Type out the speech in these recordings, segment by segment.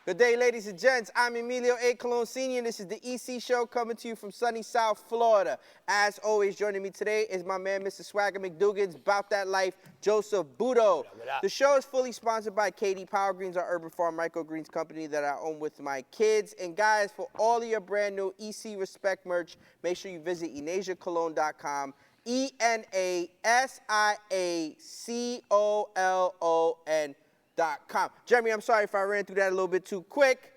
Good day, ladies and gents. I'm Emilio A. Colon Sr. This is the EC Show coming to you from sunny South Florida. As always, joining me today is my man, Mr. Swagger McDougan's About That Life, Joseph Budo. The show is fully sponsored by KD Power Greens, our urban farm microgreens company that I own with my kids. And guys, for all of your brand new EC Respect merch, make sure you visit EnasiaColon.com. ENASIACOLON.com. Jeremy, I'm sorry if I ran through that a little bit too quick.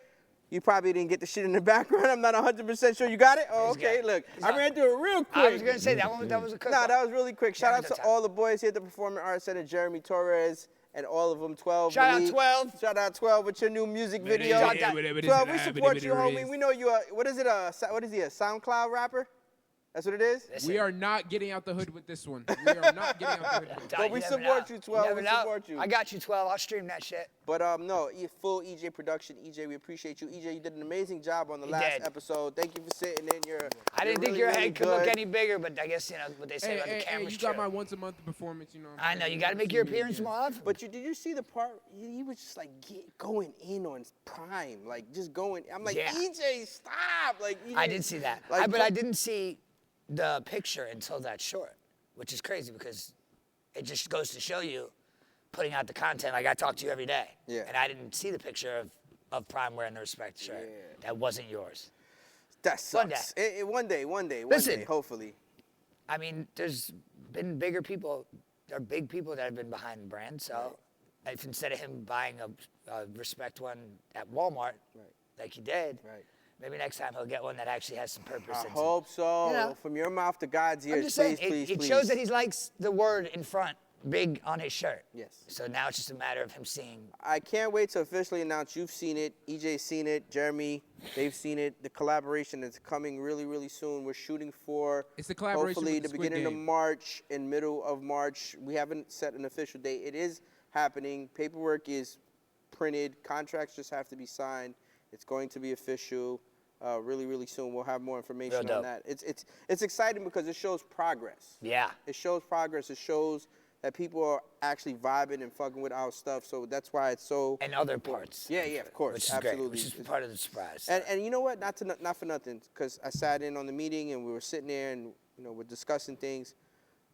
You probably didn't get the shit in the background. I'm not 100% sure you got it. Oh, okay, look. I ran through it real quick. I was going to say, that was a quick one. That was really quick. Shout out to all the boys here at the Performing Arts Center, Jeremy Torres, and all of them, 12. Shout out 12. Shout out 12 with your new music video. 12, we support you, homie. We know you are, what is he, a SoundCloud rapper? That's what it is? Listen. We are not getting out the hood with this one. We are not getting out the hood. But we support you, 12. We support you. I got you, 12. I'll stream that shit. But no, full EJ production. EJ, we appreciate you. EJ, you did an amazing job on the last episode. Thank you for sitting in. I didn't think your head could look any bigger, but I guess, you know, what they say about the camera's you got my once-a-month performance, you know. I know, you got to make your appearance more often. But did you see the part? He was just like going in on Prime, like just going. I'm like, EJ, stop! Like, EJ, I did see that, like, but I didn't see the picture until that short, which is crazy because it just goes to show you putting out the content. Like, I talk to you every day, and I didn't see the picture of Prime wearing the Respect shirt. That wasn't yours. That sucks. One day, hopefully. I mean, there's been bigger people, there are big people that have been behind the brand, so if instead of him buying a Respect one at Walmart, like he did, maybe next time he'll get one that actually has some purpose. I hope so. You know, from your mouth to God's ears, I'm just saying, please. It shows that he likes the word in front, big on his shirt. Yes. So now it's just a matter of him seeing. I can't wait to officially announce you've seen it, EJ's seen it, Jeremy, they've seen it. The collaboration is coming really, really soon. We're shooting for hopefully the beginning of March and middle of March. We haven't set an official date. It is happening. Paperwork is printed. Contracts just have to be signed. It's going to be official. Really, really soon. We'll have more information on that. It's exciting because it shows progress. Yeah. It shows progress. It shows that people are actually vibing and fucking with our stuff. So that's why it's so. And other parts. Yeah, of course. Which is absolutely. Great, which is part of the surprise. And you know what? Not for nothing, because I sat in on the meeting and we were sitting there and we're discussing things.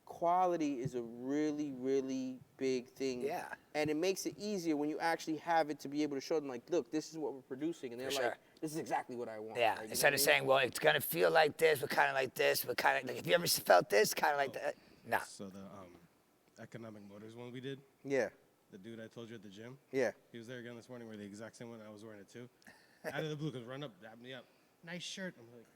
Quality is a really, really big thing. Yeah. And it makes it easier when you actually have it to be able to show them, like, look, this is what we're producing. And they're like, this is exactly what I want. Yeah. Like, instead of saying, well, it's going to feel like this, but kind of like this, but kind of like, have you ever felt this? Kind of like that? No. So the Economic Motors one we did? Yeah. The dude I told you at the gym? Yeah. He was there again this morning wearing the exact same one. I was wearing it too. Out of the blue, because run up, dap me up. Nice shirt. I'm like,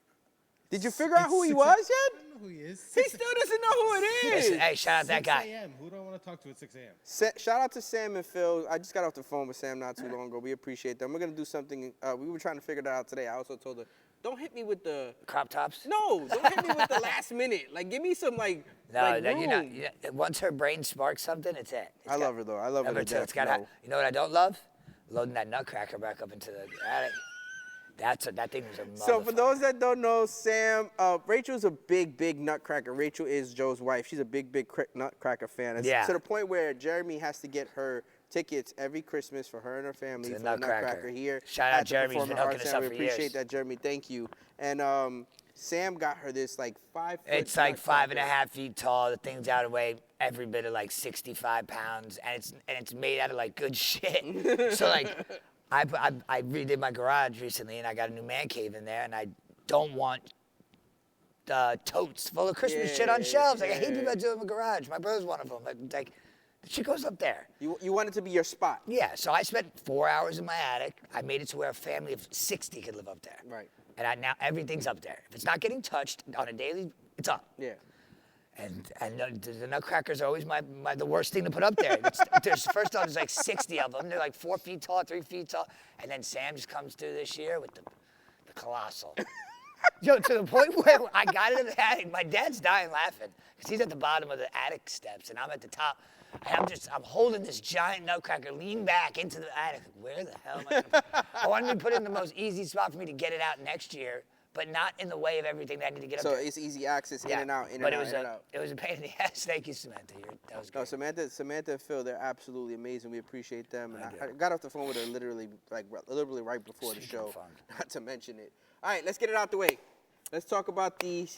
did you figure out who he was yet? I don't know who he is. He still doesn't know who it is. Listen, hey, shout out that guy. 6 a.m. Who do I want to talk to at 6 a.m.? Shout out to Sam and Phil. I just got off the phone with Sam not too long ago. We appreciate them. We're going to do something. We were trying to figure that out today. I also told her, don't hit me with the crop tops. No, don't hit me with the last minute. Like, give me some room. Once her brain sparks something, it's it. I love her though. I love her to death. You know what I don't love? Loading that nutcracker back up into the attic. That thing was a motherfucker. So for those that don't know, Sam, Rachel's a big nutcracker. Rachel is Joe's wife. She's a big nutcracker fan. It's to the point where Jeremy has to get her tickets every Christmas for her and her family for the nutcracker here. Shout out Jeremy, he's been hooking us up for years. We appreciate that, Jeremy. Thank you. And Sam got her this like 5 foot. It's like 5.5 feet tall. The thing's out of weight every bit of like 65 pounds, and it's made out of like good shit. So like. I redid my garage recently, and I got a new man cave in there, and I don't want totes full of Christmas shit on shelves. Like, I hate people that do it in my garage. My brother's one of them. Like, the shit goes up there. You want it to be your spot. Yeah, so I spent 4 hours in my attic. I made it to where a family of 60 could live up there. Right. And now everything's up there. If it's not getting touched on a daily, it's up. Yeah. And the nutcrackers are always the worst thing to put up there. First off, there's like 60 of them. They're like 4 feet tall, 3 feet tall. And then Sam just comes through this year with the colossal. Yo, to the point where I got it in the attic. My dad's dying laughing because he's at the bottom of the attic steps and I'm at the top. And I'm holding this giant nutcracker, lean back into the attic. Where the hell am I? I wanted to put it in the most easy spot for me to get it out next year but not in the way of everything that I need to get up So there. it's easy access, in and out, in but and out, in and out. it was a pain in the ass. Thank you, Samantha. That was great. No, Samantha and Phil, they're absolutely amazing. We appreciate them. And I got off the phone with her literally right before the show, fun. not to mention it. All right, let's get it out the way. Let's talk about the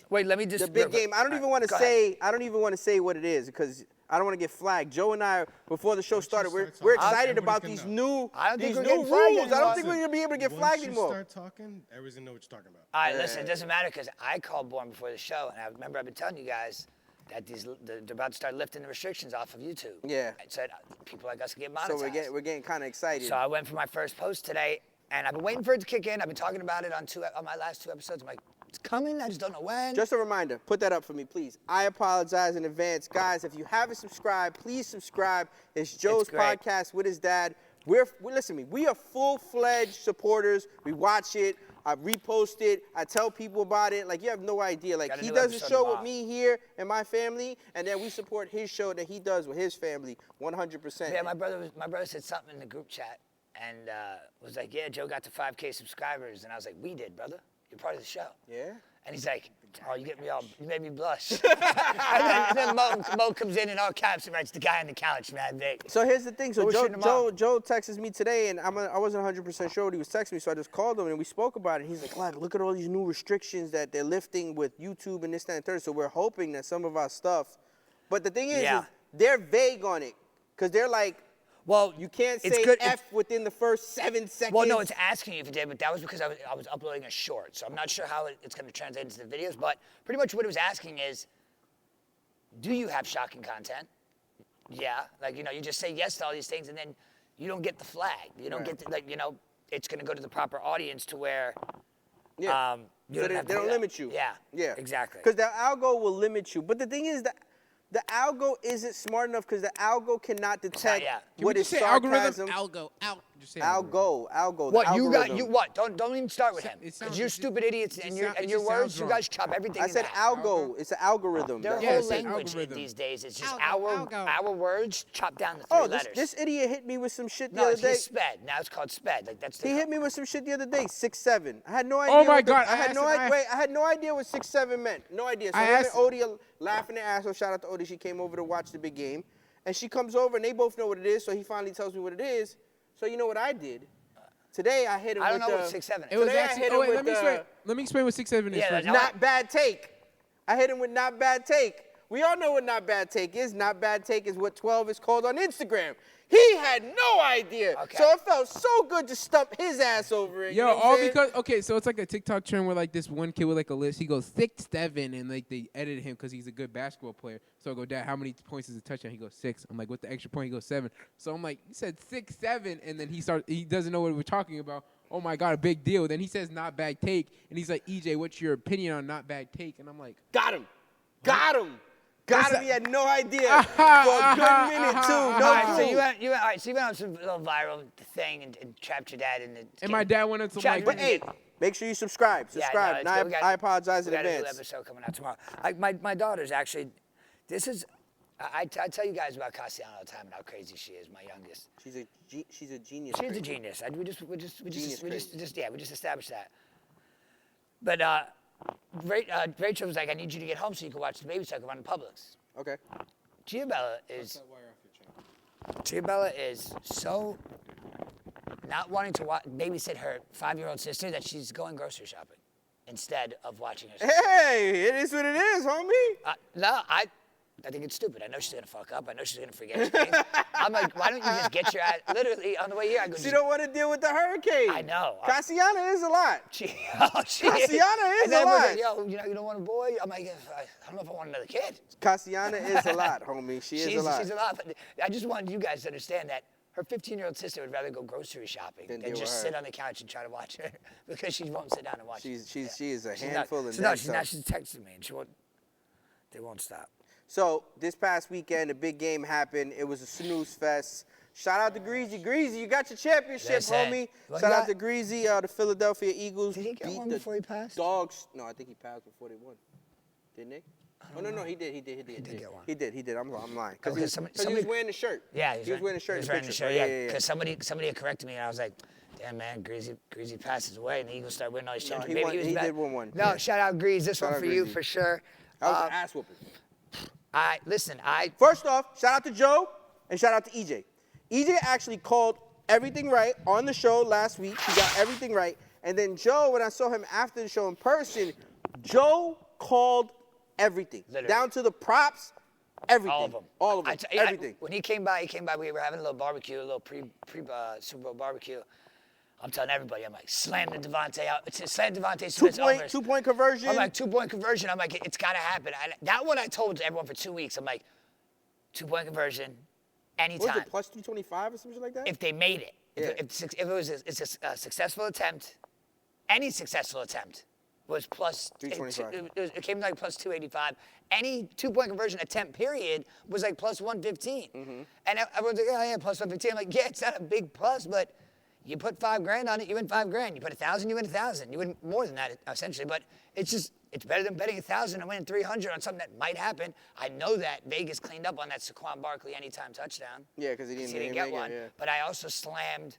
big game. I don't even want to say what it is because I don't want to get flagged. Joe and I, before the show started, we're excited about these new rules. I don't think we're gonna be able to get flagged anymore. Once you start talking, everyone knows what you're talking about. All right, listen, it doesn't matter because I called Born before the show, and I remember I've been telling you guys that they're about to start lifting the restrictions off of YouTube. Yeah. I said people like us can get monetized. So we're getting kind of excited. So I went for my first post today, and I've been waiting for it to kick in. I've been talking about it on my last 2 episodes. I'm like, it's coming. I just don't know when. Just a reminder, put that up for me, please. I apologize in advance. Guys, if you haven't subscribed, please subscribe. It's Joe's podcast with his dad. Listen to me, we are full-fledged supporters. We watch it. I repost it. I tell people about it. Like, you have no idea. Like, he does a show with me here and my family, and then we support his show that he does with his family 100%. Yeah, my brother said something in the group chat and was like, yeah, Joe got to 5K subscribers. And I was like, we did, brother. You're part of the show. Yeah? And he's like, oh, you made me blush. and then Mo comes in all caps and writes, the guy on the couch, man. So here's the thing. So Joe texts me today, and I wasn't 100% sure what he was texting me, so I just called him, and we spoke about it. He's like, look at all these new restrictions that they're lifting with YouTube and this, that, and third. So we're hoping that some of our stuff. But the thing is they're vague on it, because they're like, well, you can't say F within the first 7 seconds. Well, no, it's asking you if you did, but that was because I was uploading a short. So I'm not sure how it's going to translate into the videos, but pretty much what it was asking is, do you have shocking content? Yeah. Like, you just say yes to all these things, and then you don't get the flag. You don't get it's going to go to the proper audience to where they don't limit you. Yeah, exactly. Because the algo will limit you. But the thing is that the algo isn't smart enough because the algo cannot detect what is sarcasm. Algo. Algo. What you what? Don't even start with him. Because you're stupid idiots and your words. You guys chop everything. I said algo. It's an algorithm. Their whole language these days is just our words chopped down to 3 letters. This idiot hit me with some shit the other day. No, it's sped. Now it's called sped. Like he hit me with some shit the other day. 6'7". I had no idea. Oh my God! I had no idea what 6'7" meant. No idea. So him and Odie laughing their ass off. Shout out to Odie. She came over to watch the big game, and she comes over, and they both know what it is. So he finally tells me what it is. So you know what I did? Today I hit him with I don't know what 6'7" is. It was actually, let me explain what 6'7" is first. Not bad take. I hit him with not bad take. We all know what not bad take is. Not bad take is what 12 is called on Instagram. He had no idea. Okay. So it felt so good to stump his ass over it. Yo, all because, so it's like a TikTok trend where like this one kid with like a list, he goes 6'7", and like they edited him because he's a good basketball player. So I go, Dad, how many points is a touchdown? He goes 6. I'm like, with the extra point, he goes 7. So I'm like, he said 6'7", and then he doesn't know what we're talking about. Oh my God, a big deal. Then he says not bad take, and he's like, EJ, what's your opinion on not bad take? And I'm like, got him. He had no idea for a good minute too. So you went on some little viral thing and trapped your dad in the. And my dad went on some like. But hey, make sure you subscribe. I apologize in advance. We got a new episode coming out tomorrow. My daughter's actually. This is. I tell you guys about Cassiana all the time and how crazy she is. My youngest. She's a genius. She's a genius. We just established that. But Rachel was like, I need you to get home so you can watch the baby so I can run in Publix. Okay. Giabella is so not wanting to babysit her 5-year-old sister that she's going grocery shopping instead of watching her sister. Hey, it is what it is, homie. No, I think it's stupid. I know she's going to fuck up. I know she's going to forget things. I'm like, why don't you just get your ass? Literally, on the way here, I go, she don't want to deal with the hurricane. I know. Cassiana is a lot. Cassiana is a lot. Like, yo, you don't want a boy? I'm like, I don't know if I want another kid. Cassiana is a lot, homie. She's a lot. She's a lot. But I just wanted you guys to understand that her 15-year-old sister would rather go grossry shopping than just sit on the couch and try to watch her because she won't sit down and watch her. She is a handful. She's texting me and they won't stop. So this past weekend, a big game happened. It was a snooze fest. Shout out to Greasy. Greasy, you got your championship, homie. Shout out to Greasy. The Philadelphia Eagles did he get one before he passed? Dogs. No, I think he passed before they won. Didn't they? No, he did. He did get one. He did. I'm lying. Because he was wearing the shirt. Yeah, he was wearing the shirt. Yeah, because somebody had corrected me, and I was like, Yeah, man, Greasy passes away, and the Eagles start winning all these No, championships. he did win one. No, Yeah. shout out Grease. This Shout one out for you Greasy. for sure. That was an ass whooping. Listen, First off, shout out to Joe and shout out to EJ. EJ actually called everything right on the show last week. He got everything right. And then Joe, when I saw him after the show in person, Joe called everything. Literally. Down to the props, everything. All of them. Everything. When he came by, we were having a little barbecue, a little pre Super Bowl barbecue. I'm telling everybody, I'm like, slam the Devontae out. Slam Devontae Smith's overs. 2-point conversion. I'm like, 2-point conversion. I'm like, it's got to happen. That one I told everyone for 2 weeks. I'm like, 2-point conversion, anytime. What was it, plus 325 or something like that? If they made it. Yeah. If it was a successful attempt, any successful attempt was plus 325. It came like plus 285. Any 2-point conversion attempt period was like plus 115. And everyone's like, yeah, plus 115. I'm like, yeah, it's not a big plus, but you put $5,000 on it, you win $5,000. You put 1,000, you win 1,000. You win more than that essentially, but it's better than betting 1,000 and winning 300 on something that might happen. I know that Vegas cleaned up on that Saquon Barkley anytime touchdown. Yeah, because he didn't get one. Yeah. But I also slammed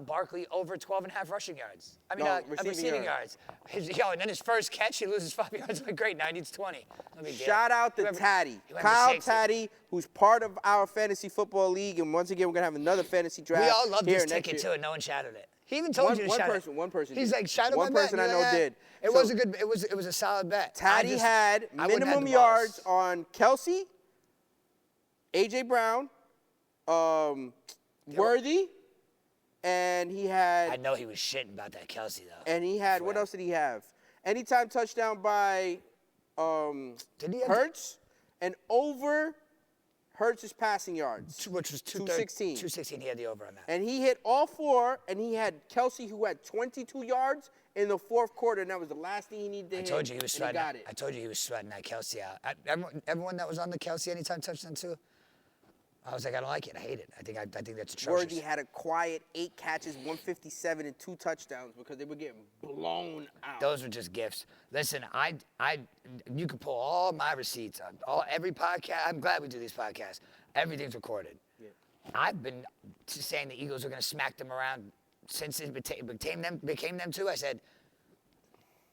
Barkley over 12.5 rushing yards. I mean, receiving yards. And then his first catch, he loses 5 yards. I'm like, great, now he needs 20. No big deal. Shout out to Taddy. Kyle Taddy, who's part of our fantasy football league. And once again, we're going to have another fantasy draft. We all loved here his ticket, too, and no one shouted it. He even told you to shout it. One person. He's did. like, shout out One my person bet. I know did. It was a good. It was a solid bet. Taddy had minimum yards on Kelsey, AJ Brown, Worthy, and he had. I know he was shitting about that Kelsey though. And he had what else did he have? Anytime touchdown by Hurts and over Hurts' passing yards. Which was 216. 216, he had the over on that. And he hit all four, and he had Kelsey, who had 22 yards in the fourth quarter, and that was the last thing he needed to hit. I told you he was sweating. Got it. I told you he was sweating that Kelsey out. Everyone that was on the Kelsey anytime touchdown too, I was like, I don't like it. I hate it. I think that's atrocious. Worthy had a quiet 8 catches, 157, and 2 touchdowns because they were getting blown out. Those were just gifts. Listen, you can pull all my receipts on every podcast. I'm glad we do these podcasts. Everything's recorded. Yeah. I've been saying the Eagles are going to smack them around since it became them too. I said,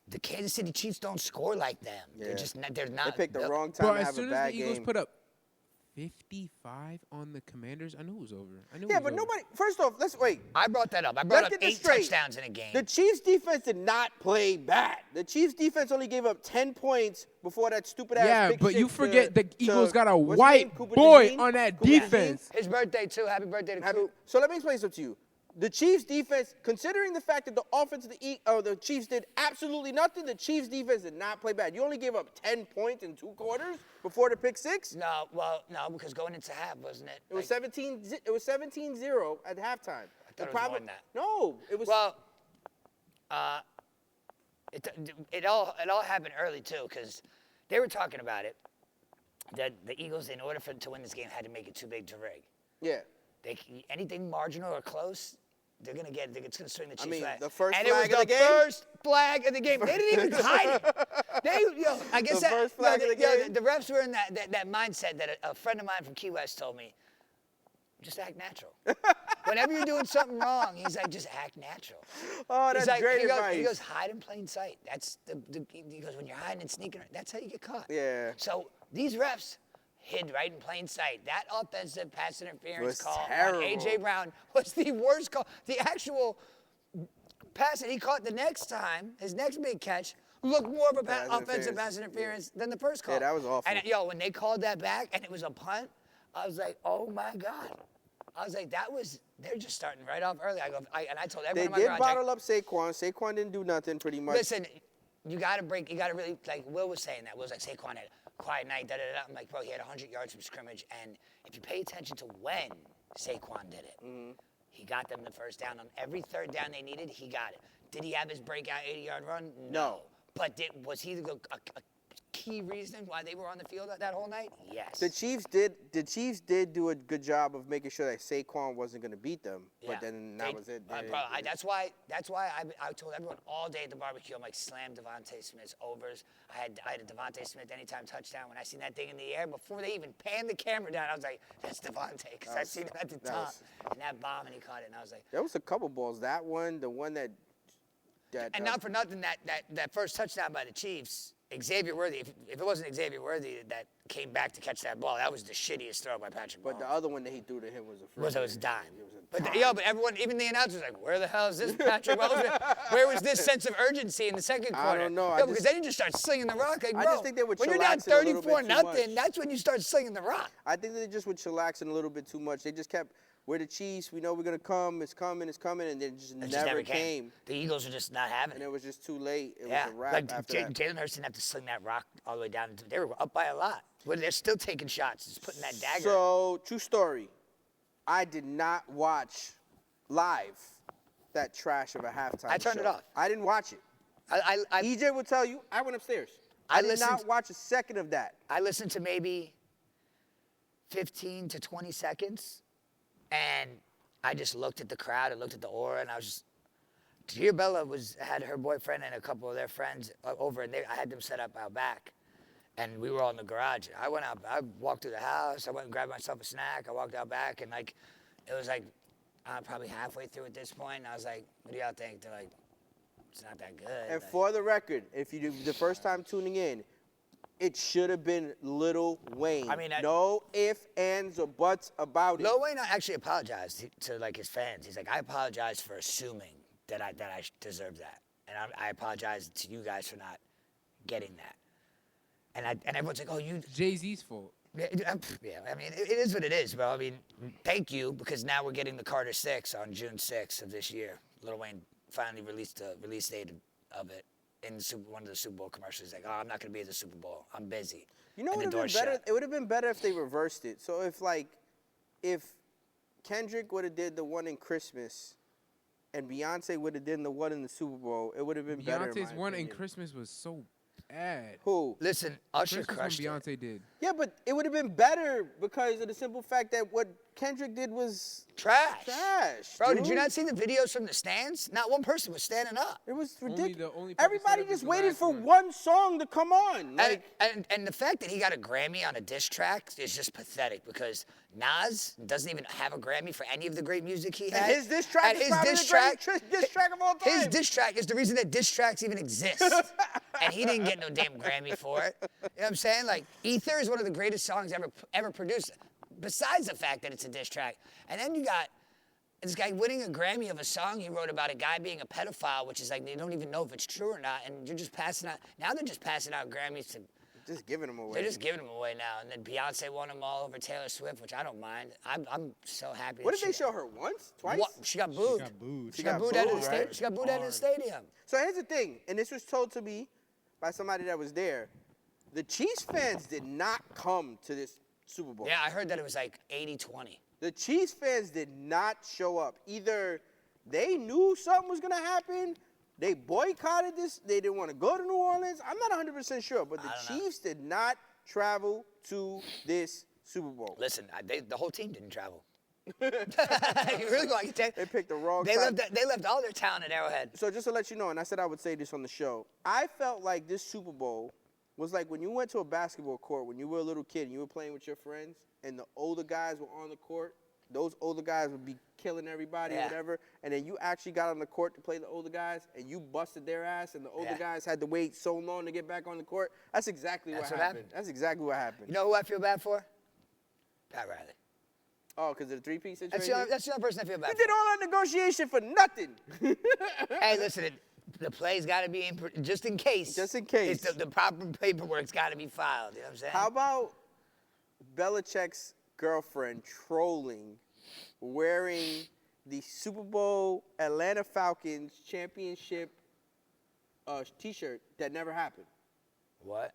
the Kansas City Chiefs don't score like them. Yeah. They're not. They picked the wrong time to have a bad game. As soon as the Eagles put up 55 on the Commanders, I knew it was over. But nobody. First off, let's wait. I brought that up. I brought up 8 touchdowns in a game. The Chiefs' defense did not play bad. The Chiefs' defense only gave up 10 points before that stupid ass. Yeah, but you forget the Eagles got a white Cooper boy DeJean? on that Cooper defense. His birthday too. Happy birthday to Coop. So let me explain something to you. The Chiefs' defense, considering the fact that the offense of the Chiefs did absolutely nothing, the Chiefs' defense did not play bad. You only gave up 10 points in 2 quarters before the pick 6? No, because going into half, wasn't it? It was 17-0 at halftime. I thought it was more than that. No, it was. Well, it all happened early too, because they were talking about it. That the Eagles, in order to win this game, had to make it too big to rig. Yeah. Anything marginal or close, it's gonna swing the Chiefs' way. The first and flag it was of the game. First flag of the game. They didn't even hide it. I guess the first flag of the game. The refs were in that mindset that a friend of mine from Key West told me. Just act natural. Whenever you're doing something wrong, he's like, just act natural. Oh, that's great advice. He goes, hide in plain sight. That's he goes, when you're hiding and sneaking, that's how you get caught. Yeah. So these refs hid right in plain sight. That offensive pass interference call terrible. on A.J. Brown was the worst call. The actual pass that he caught the next time, his next big catch, looked more of a offensive pass interference than the first call. Yeah, that was awful. And when they called that back and it was a punt, I was like, oh my God. I was like, they're just starting right off early. I told everyone they did bottle up Saquon. Saquon didn't do nothing pretty much. Listen, you got to really, like Will was saying that. Will was like, Saquon had a quiet night, da-da-da. I'm like, bro, he had 100 yards from scrimmage. And if you pay attention to when Saquon did it, he got them the first down. On every third down they needed, he got it. Did he have his breakout 80-yard run? No. But was he a key reason why they were on the field that whole night? Yes. The Chiefs did do a good job of making sure that Saquon wasn't going to beat them, but then that was it. That's why I told everyone all day at the barbecue, I'm like, slam Devontae Smith's overs. I had a Devontae Smith anytime touchdown. When I seen that thing in the air, before they even panned the camera down, I was like, that's Devontae, because I seen him at the top. And that bomb, and he caught it, and I was like. There was a couple balls. That one, the one that and not for nothing, that first touchdown by the Chiefs, Xavier Worthy, if it wasn't Xavier Worthy that came back to catch that ball, that was the shittiest throw by Patrick Mahomes. But the other one that he threw to him was a free. It was a dime. But everyone, even the announcers, like, where the hell is this Patrick Mahomes? Where was this sense of urgency in the second quarter? I don't know. Because then you just start slinging the rock. Like, bro, I just think they were when you're down chillaxing a little bit 34-0, that's when you start slinging the rock. I think they just were chillaxing a little bit too much. They just kept. We're the Chiefs. We know we're going to come. It's coming, and then it just never came. The Eagles are just not having it. And it was just too late. It was a wrap after that. Jalen Hurts didn't have to sling that rock all the way down. They were up by a lot. But they're still taking shots. Just putting that dagger. So, true story. I did not watch live that trash of a halftime I turned it off. I didn't watch it. EJ will tell you, I went upstairs. I did not watch a second of that. I listened to maybe 15 to 20 seconds. And I just looked at the crowd and looked at the aura, and I was just. Bella had her boyfriend and a couple of their friends over, and I had them set up out back, and we were all in the garage. I went out. I walked through the house. I went and grabbed myself a snack. I walked out back, and it was probably halfway through at this point. And I was like, "What do y'all think?" They're like, "It's not that good." And for the record, if you do the first time tuning in. It should have been Lil Wayne. I mean, no ifs, ands, or buts about it. Lil Wayne actually apologized to his fans. He's like, I apologize for assuming that I deserve that, and I apologize to you guys for not getting that. And everyone's like, oh, you. Jay-Z's fault. Yeah, I mean, it is what it is, bro. I mean, thank you, because now we're getting the Carter 6 on June 6th of this year. Lil Wayne finally released the release date of it. In one of the Super Bowl commercials, he's like, oh, I'm not going to be at the Super Bowl. I'm busy. You know what would have been better? It would have been better if they reversed it. So if Kendrick would have did the one in Christmas and Beyonce would have done the one in the Super Bowl, it would have been better. Beyonce's one in Christmas was so bad. Who? Listen, Usher crushed it. Beyonce did. Yeah, but it would have been better because of the simple fact that what Kendrick did was trash. Bro, dude. Did you not see the videos from the stands? Not one person was standing up. It was ridiculous. Everybody just waited for one song to come on. And the fact that he got a Grammy on a diss track is just pathetic because Nas doesn't even have a Grammy for any of the great music he had. And his diss track is probably the greatest diss track of all time. His diss track is the reason that diss tracks even exist. And he didn't get no damn Grammy for it. You know what I'm saying? Like, Ether is one of the greatest songs ever produced, besides the fact that it's a diss track. And then you got this guy winning a Grammy of a song he wrote about a guy being a pedophile, which is like they don't even know if it's true or not. And you're just passing out. Now they're just passing out Grammys to. Just giving them away. They're just giving them away now. And then Beyonce won them all over Taylor Swift, which I don't mind. I'm so happy. What did they show her once? Twice? She got booed. She got booed out of the stadium. She got booed out of the stadium. So here's the thing, and this was told to me by somebody that was there. The Chiefs fans did not come to this Super Bowl. Yeah, I heard that it was like 80-20. The Chiefs fans did not show up. Either they knew something was going to happen, they boycotted this, they didn't want to go to New Orleans. I'm not 100% sure, but the Chiefs did not travel to this Super Bowl. Listen, the whole team didn't travel. You really going to tell? They picked the wrong They left all their talent at Arrowhead. So just to let you know, and I said I would say this on the show, I felt like this Super Bowl was like when you went to a basketball court when you were a little kid and you were playing with your friends and the older guys were on the court. Those older guys would be killing everybody or whatever. And then you actually got on the court to play the older guys and you busted their ass and the older guys had to wait so long to get back on the court. That's exactly what happened. That's exactly what happened. You know who I feel bad for? Pat Riley. Oh, because of the 3-piece situation? That's the only person I feel bad for. You did all that negotiation for nothing. Hey, listen, the play's got to be in, just in case. Just in case. The proper paperwork's got to be filed. You know what I'm saying? How about Belichick's girlfriend trolling, wearing the Super Bowl Atlanta Falcons championship T-shirt that never happened? What?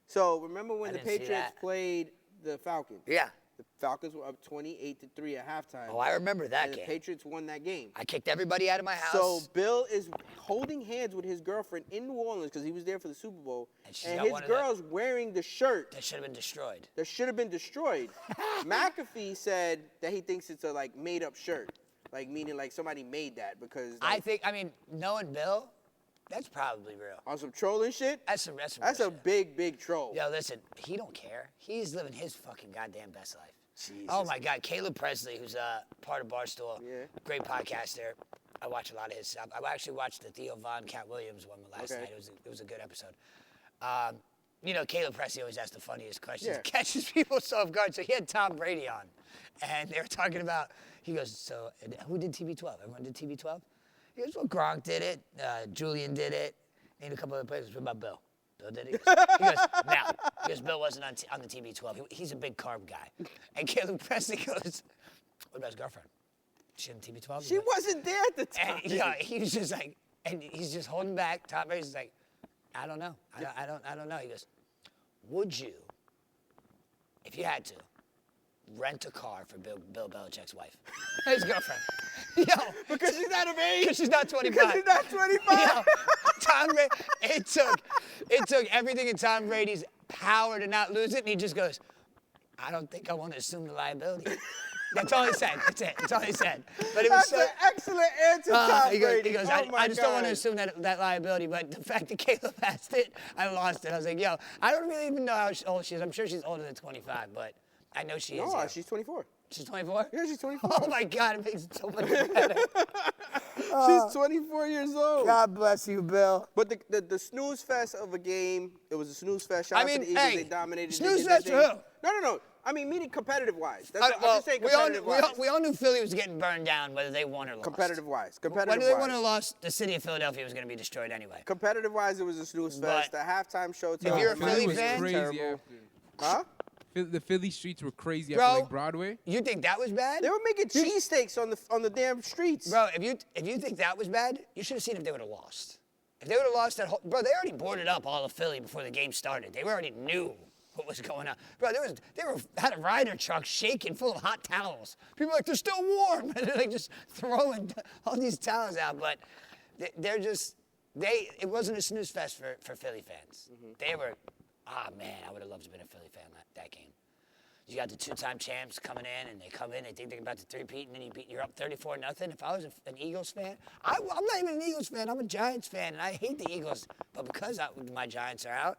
So remember when the Patriots played the Falcons? Yeah. The Falcons were up 28-3 at halftime. Oh, I remember that and game. The Patriots won that game. I kicked everybody out of my house. So Bill is holding hands with his girlfriend in New Orleans because he was there for the Super Bowl. And his girl's wearing the shirt. That should have been destroyed. That should have been destroyed. McAfee said that he thinks it's a made-up shirt. Meaning somebody made that because... I mean, knowing Bill, that's probably real. On some trolling shit? That's a big, big troll. Yo, listen, he don't care. He's living his fucking goddamn best life. Jesus. Oh, my God. Caleb Presley, who's part of Barstool, Yeah. great podcaster. I watch a lot of his stuff. I actually watched the Theo Von, Cat Williams one last night. It was a good episode. Caleb Presley always asks the funniest questions. Yeah. Catches people so off guard. So he had Tom Brady on, and they were talking about, he goes, so who did TB12? Everyone did TB12? He goes, well, Gronk did it. Julian did it. And a couple other players. What about Bill? Bill did it? He goes, Bill wasn't on the TB12. He's a big carb guy. And Caleb Presley goes, what about his girlfriend? She on TB12? She wasn't there at the time. And he was just like, and he's just holding back. Tom Brady's like, I don't know. I don't know. He goes, would you, if you had to, rent a car for Bill Belichick's wife, his girlfriend? Yo, because she's not of age. Because she's not 25. Because she's not 25. Yo, Tom Brady. It took everything in Tom Brady's power to not lose it, and he just goes, I don't think I want to assume the liability. That's all he said. That's it. That's all he said. But it was That's an excellent answer, Tom Brady. He goes, I just don't want to assume that liability, but the fact that Caleb asked it, I lost it. I was like, yo, I don't really even know how old she is. I'm sure she's older than 25, but I know she is. No, she's 24. She's 24? Yeah, she's 24. Oh, my God, it makes it so much better. She's 24 years old. God bless you, Bill. But the snooze fest of a game, it was a snooze fest. Shout out to the Eagles, they dominated. Snooze fest for who? No. I mean, meaning competitive-wise. I'm just saying competitive-wise. We all knew Philly was getting burned down, whether they won or lost. Competitive-wise. Whether they won or lost, the city of Philadelphia was going to be destroyed anyway. Competitive-wise, it was a snooze fest. The halftime show. If you're a Philly fan, crazy after. Huh? The Philly streets were crazy Bro, after Broadway. You think that was bad? They were making cheesesteaks on the damn streets. Bro, if you think that was bad, you should have seen if they would have lost. If they would have lost that whole... Bro, they already boarded up all of Philly before the game started. They already knew what was going on. Bro, had a rider truck shaking full of hot towels. People were like, they're still warm. And they're like just throwing all these towels out. But it wasn't a snooze fest for Philly fans. Mm-hmm. They were, man, I would have loved to have been a Philly fan that game. You got the two-time champs coming in, and they come in, they think they're about to three-peat, and then you're up 34-0. If I was an Eagles fan, I'm not even an Eagles fan. I'm a Giants fan, and I hate the Eagles. But because my Giants are out,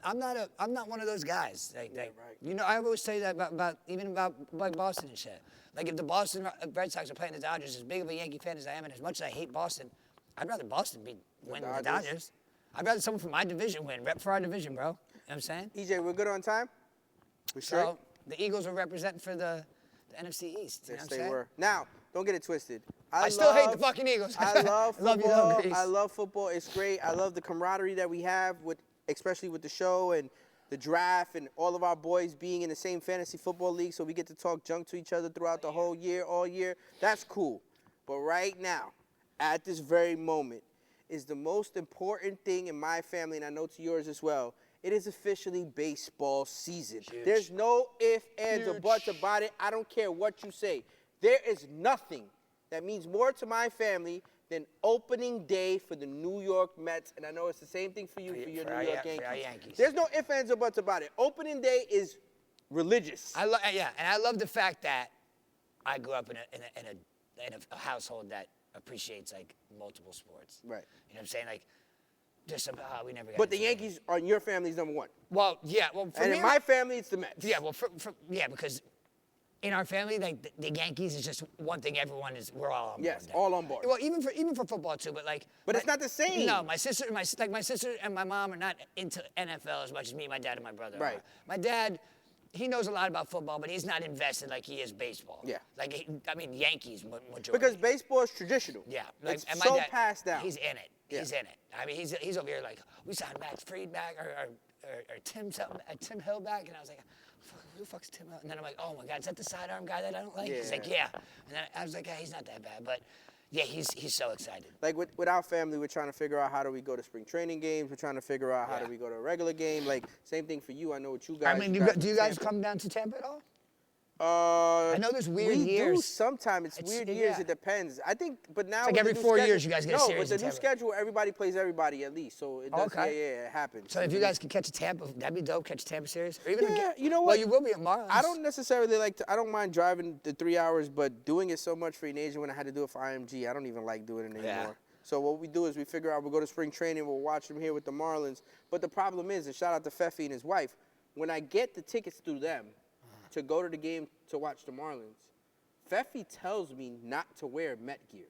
I'm not one of those guys. Right. You know, I always say that about Boston and shit. Like if the Boston Red Sox are playing the Dodgers, as big of a Yankee fan as I am, and as much as I hate Boston, I'd rather Boston win than the Dodgers. I'd rather someone from my division win. Rep for our division, bro. You know what I'm saying? EJ, we're good on time? We sure? So the Eagles were representing for the NFC East. Yes, they were. Now, don't get it twisted. I still hate the fucking Eagles. I love football. I love football. It's great. I love the camaraderie that we have, especially with the show and the draft and all of our boys being in the same fantasy football league, so we get to talk junk to each other throughout the whole year, all year. That's cool. But right now, at this very moment, is the most important thing in my family, and I know to yours as well. It is officially baseball season. Huge. There's no ifs, ands, or buts about it. I don't care what you say. There is nothing that means more to my family than opening day for the New York Mets. And I know it's the same thing for you, for your New York Yankees. There's no ifs, ands, or buts about it. Opening day is religious. And I love the fact that I grew up in a household that appreciates like multiple sports. Right. You know what I'm saying? Like, just we never got. But the Yankees are your family's number one. Well, yeah. Well, and in my family, it's the Mets. Yeah. Well, because in our family, like the Yankees is just one thing. We're all on board. Yes, all on board. Well, even for football too, but like. But it's not the same. No, my sister and my mom are not into NFL as much as me, my dad, and my brother. Right. Are. My dad. He knows a lot about football, but he's not invested like he is baseball. Yeah. Like, Yankees majority. Because baseball is traditional. Yeah. Like, and my dad, passed down. He's in it. Yeah. He's in it. I mean, he's over here like, we signed Max Fried back, or Tim Hill back, and I was like, who the fuck's Tim Hill? And then I'm like, oh my God, is that the sidearm guy that I don't like? Yeah. He's like, yeah. And then I was like, yeah, he's not that bad, but yeah, he's so excited. Like with our family, we're trying to figure out how do we go to spring training games. We're trying to figure out how do we go to a regular game. Like same thing for you. I know what you guys. I mean, do you guys come down to Tampa at all? I know there's weird years. Oh, We do sometimes. It's weird years. yeah. It depends. I think, but now It's like with every the new 4 schedule, years you guys get a no, series with the in new Tampa. schedule, everybody plays everybody at least. So it does. Okay. Yeah, it happens. So if you guys could catch a Tampa, that'd be dope. Catch a Tampa series, or even Yeah, you know Well, what? you will be at Marlins. I don't necessarily like to. I don't mind driving the 3 hours, but doing it so much for Nation when I had to do it for IMG, I don't even like doing it anymore. Yeah. So what we do is we figure out we'll go to spring training, we'll watch them here with the Marlins. But the problem is, and shout out to Feffy and his wife, when I get the tickets through them to go to the game to watch the Marlins, Feffy tells me not to wear Met gear.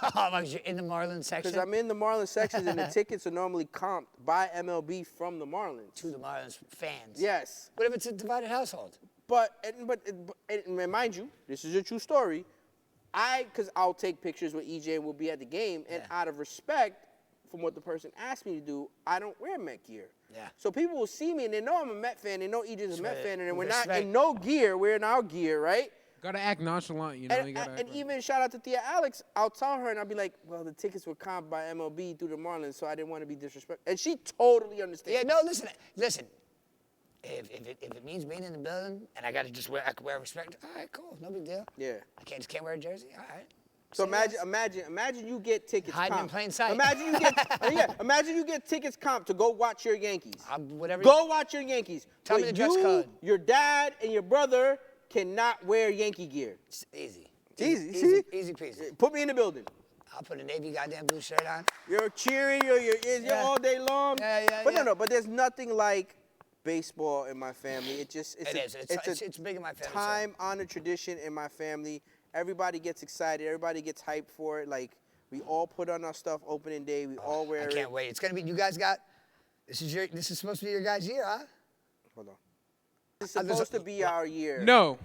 Because you're in the Marlins section. Because I'm in the Marlins sections and the tickets are normally comped by MLB from the Marlins. To the Marlins fans. Yes. What if it's a divided household? But mind you, this is a true story. Because I'll take pictures with EJ and we'll be at the game, and out of respect from what the person asked me to do, I don't wear Met gear. Yeah. So people will see me and they know I'm a Met fan, they know EJ's a Met fan, and we're not Respect. in no gear, we're in our gear, right? Gotta act nonchalant, you know. And, You gotta act and like- even shout out to Thea Alex, I'll tell her and I'll be like, well, the tickets were comped by MLB through the Marlins, so I didn't want to be disrespectful. And she totally understands. Yeah, no, listen. If it means being in the building and I could wear respect, all right, cool, no big deal. Yeah. I can't wear a jersey, all right. So Say less. imagine you get tickets Hiding in comped. plain sight. Imagine you get tickets comped to go watch your Yankees. Whatever. Go watch your Yankees. Tell me But the dress you, code. Your dad and your brother cannot wear Yankee gear. It's easy. It's easy. Easy, See? easy peasy. Put me in the building. I'll put a navy goddamn blue shirt on. You're cheering, you're Yeah. all day long. Yeah, But yeah. no, but there's nothing like baseball in my family. It's It's big in my family. time-honored tradition in my family. Everybody gets excited. Everybody gets hyped for it. Like, we all put on our stuff opening day. We all wear it. I can't wait. It's gonna be. You guys got. This is supposed to be your guys' year, huh? Hold on. It's supposed to be our year. No.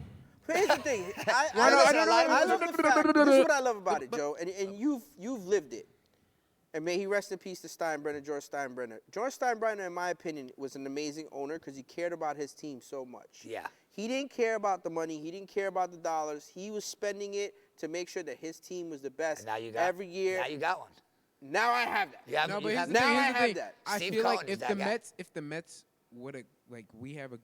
But here's the thing. I love the fact. This is what I love about it, Joe. And you've lived it. And may he rest in peace to Steinbrenner, George Steinbrenner. George Steinbrenner, in my opinion, was an amazing owner because he cared about his team so much. Yeah. He didn't care about the money. He didn't care about the dollars. He was spending it to make sure that his team was the best And now you got every year. Now you got one. Now I have that. You have, No, you but here's have the now thing. I Here's the have thing. that. I Steve feel Cohen like is that guy. if the Mets would have, like, we have a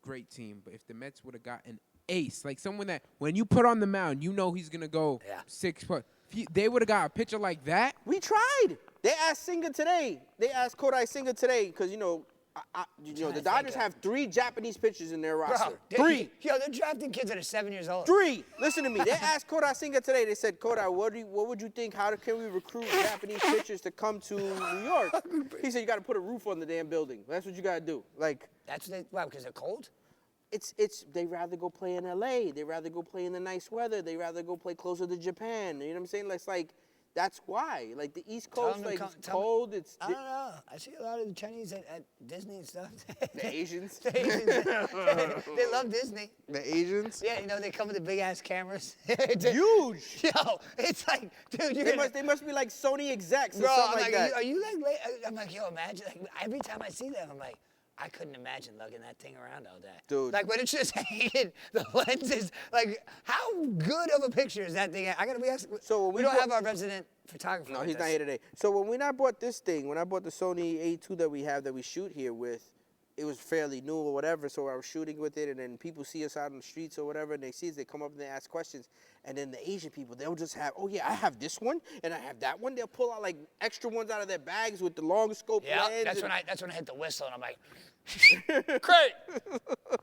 great team, but if the Mets would have got an ace, like someone that when you put on the mound, you know he's gonna go 6 foot. They would have got a pitcher like that. We tried. They asked Singer today. They asked Kodai Singer today because, the Dodgers have 3 Japanese pitchers in their roster. Bro, 3. Yo, they're drafting kids that are 7 years old. 3. Listen to me. They asked Kodai Singer today. They said, Kodai, what would you think? How can we recruit Japanese pitchers to come to New York? He said, you got to put a roof on the damn building. That's what you got to do. Like, That's what why? Because they're cold? they rather go play in L.A. They rather go play in the nice weather. They rather go play closer to Japan. You know what I'm saying? It's like, that's why. Like, the East Tell Coast, them to like, come- it's tell them- cold. It's I don't know. I see a lot of the Chinese at Disney and stuff. the Asians. The Asians, they love Disney. The Asians. Yeah, they come with the big ass cameras. Huge. Yo, it's like, dude, They must be like Sony execs or bro, something I'm like that. are you like, I'm like, yo, imagine, like, every time I see them, I'm like, I couldn't imagine lugging that thing around all day. Dude. Like, when it's just hanging, the lenses, like, how good of a picture is that thing? I gotta be asking. So when we don't have our resident photographer. No, with he's us. not here today. So when I bought this thing, when I bought the Sony A2 that we have that we shoot here with, it was fairly new or whatever, so I was shooting with it, and then people see us out on the streets or whatever, and they see us, they come up and they ask questions, and then the Asian people, they'll just have, oh yeah, I have this one, and I have that one. They'll pull out like extra ones out of their bags with the long scope Yeah, lens. that's and- when I hit the whistle, and I'm like, great,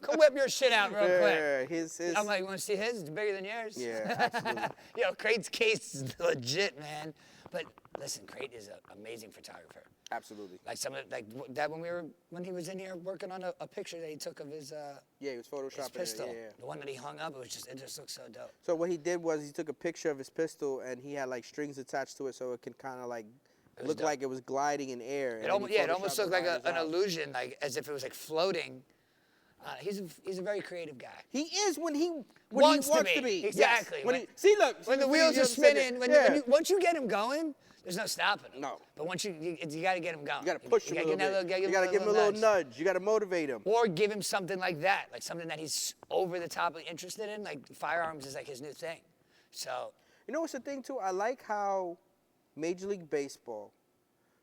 come whip your shit out real quick. Yeah, his. I'm like, you want to see his? It's bigger than yours. Yeah, absolutely. Yo, Crate's case is legit, man. But listen, Crate is an amazing photographer. Absolutely. Like that when he was in here working on a picture that he took of his Yeah, he was photoshopping his pistol, it. Yeah. the one that he hung up. It just looks so dope. So what he did was he took a picture of his pistol and he had like strings attached to it so it can kind of like look like it was gliding in air. It almost looked like an illusion, like as if it was like floating. He's a very creative guy. He is when he Wants wants to to be. be. Exactly. Yes. When the wheels are spinning, once you get him going, there's no stopping him. No. But once you got to get him going. You got to push him a little bit. You got to give him a little nudge. You got to motivate him. Or give him something like that, like something that he's over the top interested in. Like firearms is like his new thing. So. You know what's the thing too? I like how Major League Baseball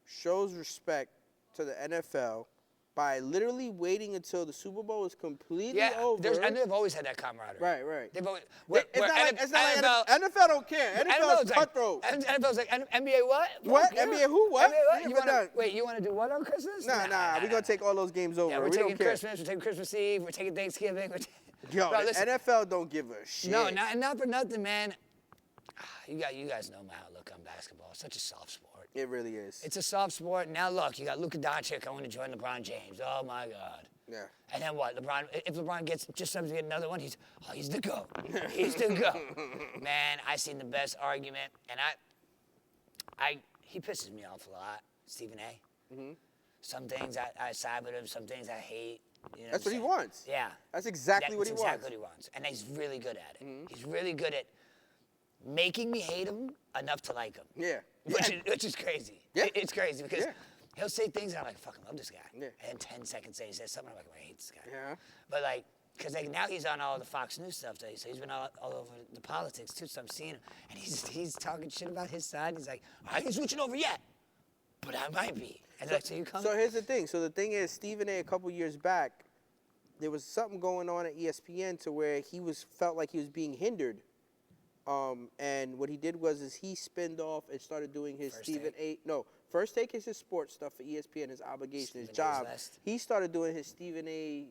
shows respect to the NFL by literally waiting until the Super Bowl is completely over. And they've always had that camaraderie. Right. They've always, it's not like NFL don't care. NFL is cutthroat. NFL's like, NBA what? What? NBA who? What? NBA what? You want to do what on Christmas? Nah. We're going to take all those games over. Yeah, we're we taking don't care. Christmas, we're taking Christmas Eve, we're taking Thanksgiving. Yo, the NFL don't give a shit. No, not for nothing, man. You guys know my outlook on basketball. It's such a soft sport. It really is. It's a soft sport. Now look, you got Luka Doncic going to join LeBron James. Oh my God. Yeah. And then what? If LeBron gets just something to get another one, he's the GOAT. He's the GOAT. Man, I seen the best argument, and he pisses me off a lot. Stephen A. Mm-hmm. Some things I side with him. Some things I hate. You know That's what he wants. Yeah. That's exactly what he wants. That's exactly what he wants, and he's really good at it. Mm-hmm. He's really good at making me hate him enough to like him. Yeah. Which is crazy. Yeah. It's crazy because he'll say things and I'm like, fucking love this guy. Yeah. And then 10 seconds later he says something, I'm like, I hate this guy. Yeah. But like, because now he's on all the Fox News stuff, so he's been all over the politics too, so I'm seeing him. And he's talking shit about his side. He's like, I ain't switching over yet, but I might be. And so you come. So here's the thing. So the thing is, Stephen A. couple years back, there was something going on at ESPN to where felt like he was being hindered. And what he did was he spinned off and started doing his First Take is his sports stuff for ESPN, his obligation, his job. He started doing his Stephen A.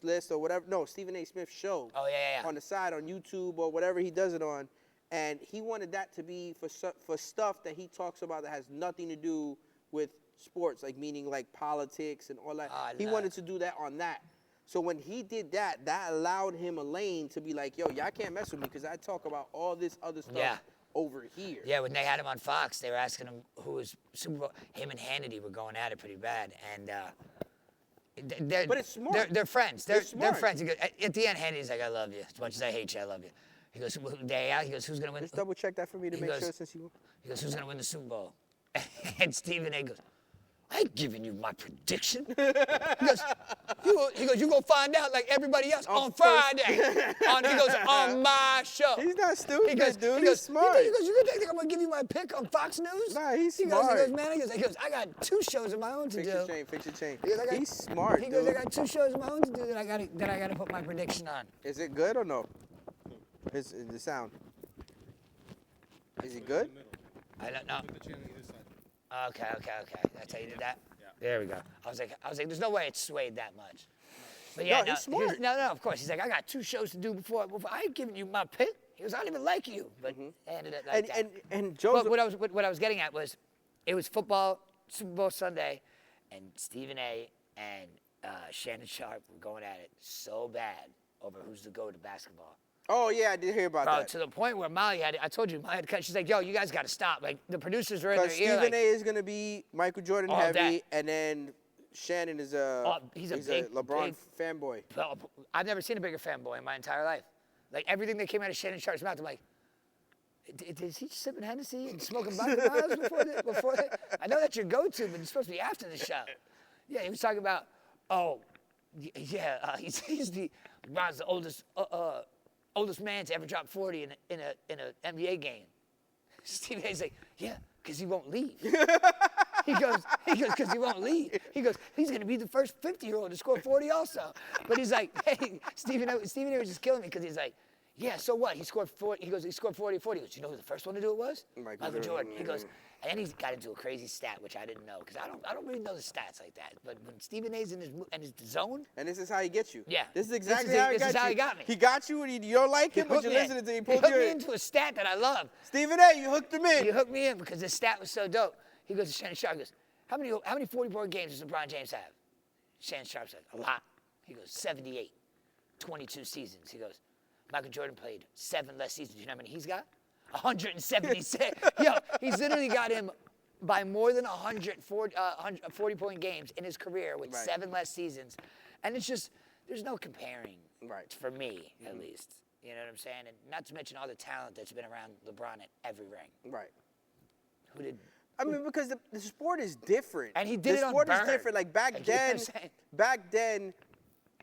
list or whatever. No, Stephen A. Smith show. Oh, yeah. On the side on YouTube or whatever he does it on. And he wanted that to be for stuff that he talks about that has nothing to do with sports, like meaning like politics and all that. He wanted to do that on that. So when he did that, that allowed him a lane to be like, yo, y'all can't mess with me because I talk about all this other stuff over here. Yeah, when they had him on Fox, they were asking him who was Super Bowl. Him and Hannity were going at it pretty bad. And but it's smart. They're friends. They're friends. He goes, at the end, Hannity's like, I love you. As much as I hate you, I love you. He goes, day out. He goes, who's going to win? Just double check that for me to make sure since you. He goes, who's going to win the Super Bowl? And Stephen A. goes, I ain't giving you my prediction. He goes, you're going to find out like everybody else on Friday. He goes, on my show. He's not stupid, dude. He's smart. He goes, you think I'm going to give you my pick on Fox News? Nah, he's smart. He goes, I got 2 shows of my own to do. Fix your chain. He's smart, dude. He goes, I got 2 shows of my own to do that I got to put my prediction on. Is it good or no? Is the sound? Is it good? I don't know. Okay. That's how you did that? Yeah. There we go. I was like, there's no way it swayed that much. But yeah, he's smart. No, of course. He's like, I got 2 shows to do before I ain't giving you my pick. He goes, I don't even like you. But they ended it like that. And Joseph. What I was getting at was, it was football, Super Bowl Sunday, and Stephen A. and Shannon Sharp were going at it so bad over who's the GOAT of basketball. Oh, yeah, I did hear about that. To the point where Molly I told you, Molly had to cut. She's like, yo, you guys got to stop. Like, the producers were in their ear. Because Stephen A. is going to be Michael Jordan heavy, and then Shannon is he's a LeBron fanboy. I've never seen a bigger fanboy in my entire life. Like, everything that came out of Shannon Sharp's mouth, I'm like, is he sipping Hennessy and smoking vodka miles before I know that's your go-to, but it's supposed to be after the show. Yeah, he was talking about, he's LeBron's the oldest man to ever drop 40 in an NBA game. Stephen A's like, yeah, because he won't leave. He goes, because he won't leave. He goes, he's going to be the first 50-year-old to score 40 also. But he's like, hey, Stephen A was just killing me because he's like, yeah, so what? He scored 40. He goes, he scored 40. He goes, you know who the first one to do it was? Michael Jordan. He goes, and then he got into a crazy stat, which I didn't know, because I don't really know the stats like that. But when Stephen A's in his zone. And this is how he gets you. Yeah. This is exactly how he got you. This is how he got me. He got you and you don't like him, but you're listening to him. He hooked me into a stat that I love. Stephen A., you hooked him in. You hooked me in because the stat was so dope. He goes to Shannon Sharp, he goes, how many 40-point games does LeBron James have? Shannon Sharp said, a lot. He goes, 78, 22 seasons. He goes, Michael Jordan played 7 less seasons. You know how many he's got? 176. Yo, he's literally got him by more than 40-point games in his career with 7 less seasons. And it's just, there's no comparing, for me, at least. You know what I'm saying? And not to mention all the talent that's been around LeBron at every ring. Right. Who did... I mean, because the sport is different. And he did it on The sport burn. is different. Like, back then,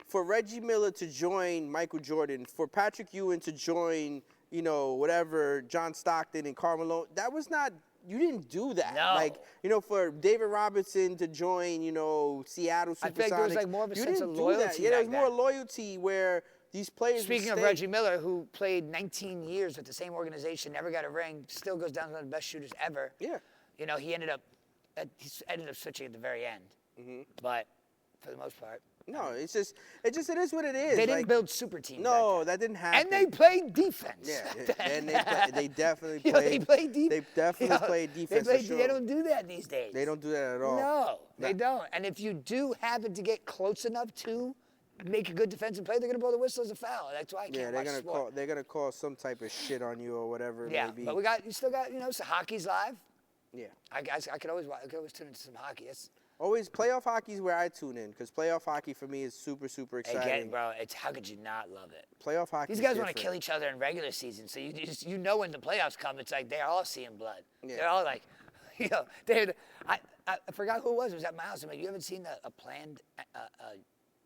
for Reggie Miller to join Michael Jordan, for Patrick Ewing to join, whatever, John Stockton and Karl Malone, that was not you didn't do that. No. Like, for David Robinson to join, Seattle Supersonics. I think there was like more of a sense of loyalty. Yeah, there was more loyalty where these players. Speaking of Reggie Miller, who played 19 years with the same organization, never got a ring, still goes down as one of the best shooters ever. Yeah. He ended up switching at the very end. Mm-hmm. But for the most part. No, it is what it is. They didn't build super teams. No, that didn't happen. And they played defense. Yeah, and they definitely played. They played defense. They definitely played defense. They don't do that these days. They don't do that at all. No, they don't. And if you do happen to get close enough to make a good defensive play, they're gonna blow the whistle as a foul. That's why I can't watch sport. They're gonna call some type of shit on you or whatever it may be. But you still got so hockey's live. Yeah. I could always tune into some hockey. Always playoff hockey is where I tune in because playoff hockey for me is super, super exciting. Again, bro, how could you not love it? Playoff hockey. These guys want to kill each other in regular season, so you know when the playoffs come, it's like they're all seeing blood. Yeah. They're all like, I forgot who it was. It was at my house. I'm like, you haven't seen a planned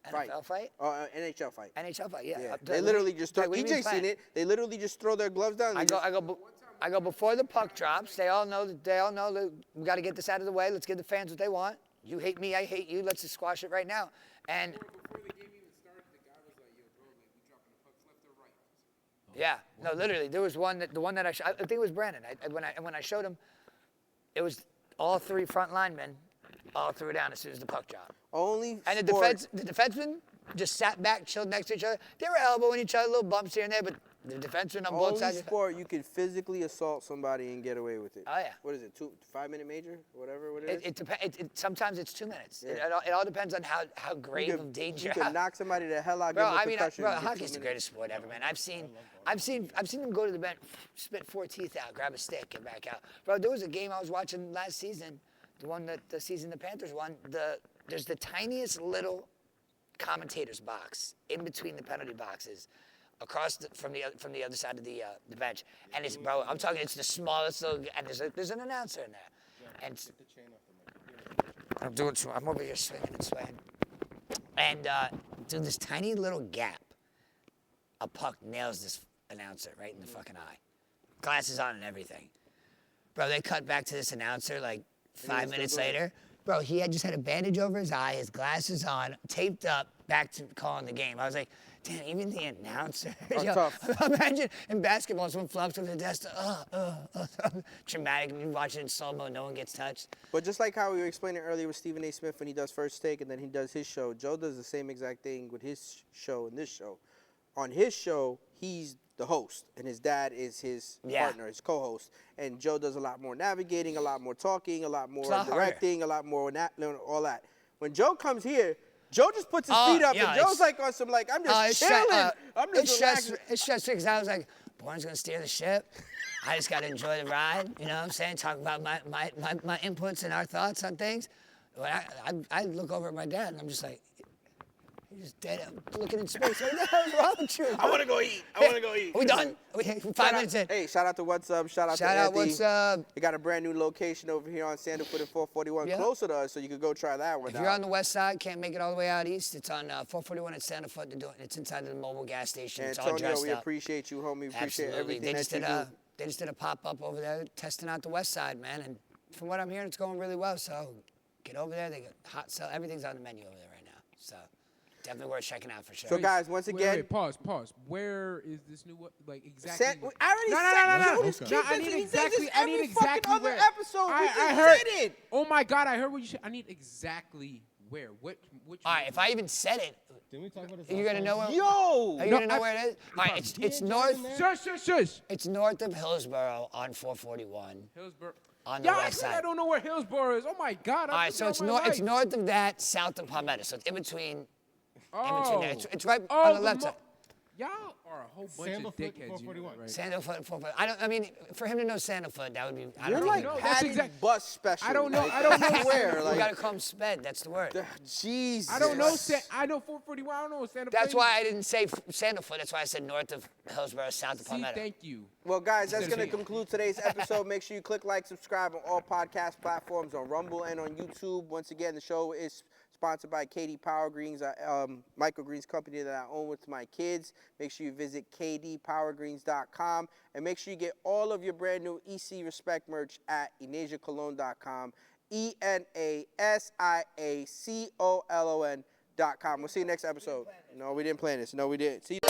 NFL fight? NHL fight. NHL fight, yeah. Yeah. They literally just throw. EJ's seen it. They literally just throw their gloves down. I go before the puck drops. They all know that we got to get this out of the way. Let's give the fans what they want. You hate me, I hate you. Let's just squash it right now. And before the game even started, the guy was like, "Yo, bro, like we dropping the pucks left or right?" Yeah, no, literally, there was the one that I think it was Brandon. When I showed him, it was all three front linemen, all threw it down as soon as the puck dropped. And the defensemen just sat back, chilled next to each other. They were elbowing each other, little bumps here and there, but the defensemen on both sides. Only sport you can physically assault somebody and get away with it. Oh, yeah. What is it, 5-minute major? Whatever it is? Sometimes it's 2 minutes. Yeah. It all depends on how grave of danger. You can knock somebody the hell out, bro, give them a concussion. Hockey's the greatest sport ever, man. I've seen them go to the bench, spit 4 teeth out, grab a stick, get back out. Bro, there was a game I was watching last season, the season the Panthers won. There's the tiniest little commentator's box in between the penalty boxes, across from the other side of the bench, and it's it's the smallest little, and there's an announcer in there, and I'm over here swinging and swaying, and through this tiny little gap, a puck nails this announcer right in the fucking eye, glasses on and everything, bro. They cut back to this announcer like 5 minutes later. Bro, he just had a bandage over his eye, his glasses on, taped up, back to calling the game. I was like, damn, even the announcer. Tough. Imagine in basketball, someone flops over the desk, dramatic, and you watch it in slow-mo, no one gets touched. But just like how we were explaining earlier with Stephen A. Smith when he does First Take and then he does his show, Joe does the same exact thing with his show and this show. On his show, he's the host, and his dad is his partner, his co-host. And Joe does a lot more navigating, a lot more talking, a lot more directing, a lot more all that. When Joe comes here, Joe just puts his feet up, and Joe's like on some I'm just chilling. I'm just relaxing. It's stressful because I was like, Born's gonna steer the ship. I just gotta enjoy the ride. You know what I'm saying? Talk about my inputs and our thoughts on things. When I look over at my dad, and I'm just like, he's just dead up, looking in space. What the hell's wrong with you? I want to go eat. Are we done? 5 minutes in. Hey, shout out to What's Up. Shout out to Anthony. What's Up. We got a brand new location over here on Sandalfoot and 441 closer to us, so you could go try that one out. If you're on the west side, can't make it all the way out east, it's on 441 at Sandalfoot. It's inside the mobile gas station. It's all dressed up. We appreciate you, homie. We appreciate everything that you do. They just did a pop-up over there testing out the west side, man. And from what I'm hearing, it's going really well. So get over there. They got hot sell. Everything's on the menu over there right now. So definitely worth checking out for sure. So, guys, once again. Wait, pause. Where is this new, exactly? I already said No, I need exactly where. I heard it. Oh, my God, I heard what you said. I need exactly where. Which all right, if I even said it, didn't we talk about this? You're going to know where? Are you going to know where it is? All right, it's north. Shush. It's north of Hillsborough on 441. Hillsborough. On the west side. I don't know where Hillsborough is. Oh, my God. All right, so it's north of that, south of Palmetto. So it's in between. It's right on the left side. Y'all are a whole bunch of dickheads. Sandalfoot, I mean, for him to know Sandalfoot, that would be. You're like Patty Bus Special. I don't know where. You gotta call him Sped. That's the word. Jesus. I don't know. I know 441. I don't know Sandalfoot. That's why I didn't say Sandalfoot. That's why I said north of Hillsborough, south of Palmetto. Thank you. Well, guys, that's going to conclude today's episode. Make sure you click like, subscribe on all podcast platforms, on Rumble and on YouTube. Once again, the show is sponsored by KD Power Greens, microgreens company that I own with my kids. Make sure you visit kdpowergreens.com. And make sure you get all of your brand new EC Respect merch at EnasiaCologne.com. ENASIACOLON.com. We'll see you next episode. No, we didn't plan this. No, we didn't. See you.